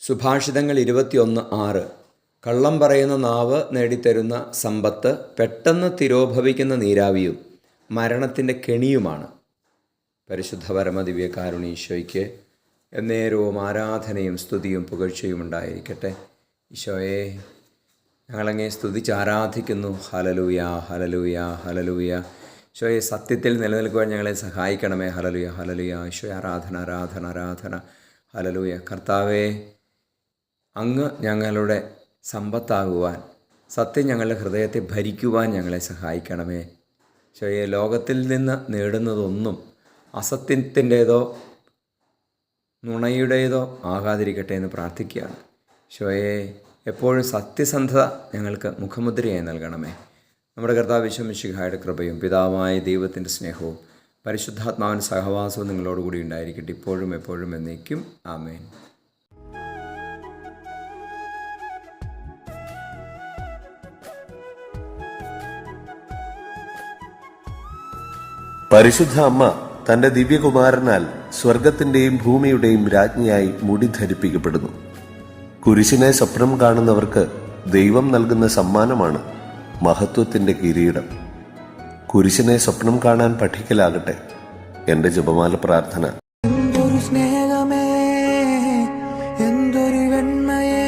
സുഭാഷിതങ്ങൾ 21:6. കള്ളം പറയുന്ന നാവ് നേടിത്തരുന്ന സമ്പത്ത് പെട്ടെന്ന് തിരോഭവിക്കുന്ന നീരാവിയും മരണത്തിൻ്റെ കെണിയുമാണ്. പരിശുദ്ധ പരമദിവ്യ കാരുണ്യ എന്നേരവും ആരാധനയും സ്തുതിയും പുകഴ്ചയും ഉണ്ടായിരിക്കട്ടെ. ഈശോയെ, ഞങ്ങളങ്ങേ സ്തുതിച്ച് ആരാധിക്കുന്നു. Hallelujah, hallelujah, hallelujah. ഈശോയെ, സത്യത്തിൽ നിലനിൽക്കുവാൻ ഞങ്ങളെ സഹായിക്കണമേ. Hallelujah, hallelujah. ഈശോയെ, ആരാധന, ആരാധന, ആരാധന. ഹല്ലേലൂയ. കർത്താവേ, അങ്ങ് ഞങ്ങളുടെ സമ്പത്താകുവാൻ, സത്യം ഞങ്ങളുടെ ഹൃദയത്തെ ഭരിക്കുവാൻ ഞങ്ങളെ സഹായിക്കണമേ. ഈശോയെ, ലോകത്തിൽ നിന്ന് നേടുന്നതൊന്നും അസത്യത്തിൻ്റേതോ നുണയുടേതോ ആകാതിരിക്കട്ടെ എന്ന് പ്രാർത്ഥിക്കുകയാണ്. ഈശോയെ, എപ്പോഴും സത്യസന്ധത ഞങ്ങൾക്ക് മുഖമുദ്രയായി നൽകണമേ. നമ്മുടെ കർത്താവ് ഈശോ മിശിഹായുടെ കൃപയും പിതാവായ ദൈവത്തിൻ്റെ സ്നേഹവും പരിശുദ്ധാത്മാവിൻ്റെ സഹവാസവും നിങ്ങളോടുകൂടി ഉണ്ടായിരിക്കട്ടെ, ഇപ്പോഴും എപ്പോഴും എന്നേക്കും. ആമേൻ. പരിശുദ്ധ അമ്മ തന്റെ ദിവ്യകുമാരനാൽ സ്വർഗത്തിന്റെയും ഭൂമിയുടെയും രാജ്ഞിയായി മുടി ധരിപ്പിക്കപ്പെടുന്നു. കുരിശിനെ സ്വപ്നം കാണുന്നവർക്ക് ദൈവം നൽകുന്ന സമ്മാനമാണ് മഹത്വത്തിന്റെ കിരീടം. കുരിശിനെ സ്വപ്നം കാണാൻ പഠിക്കലാകട്ടെ എന്റെ ജപമാല പ്രാർത്ഥന. എന്തൊരു സ്നേഹമേ, എന്തൊരു വെണ്മയേ,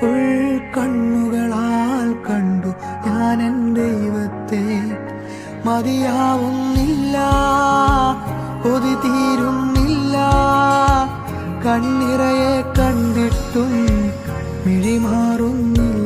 ഉൾക്കണ്ണുകളാൽ കണ്ടു ഞാൻ എൻ ദൈവത്തെ. മതിയാവുന്നില്ല, കൊതി തീരുന്നില്ല, കണ്ണിറയെ കണ്ടിട്ടും മിഴിമാറുന്നില്ല.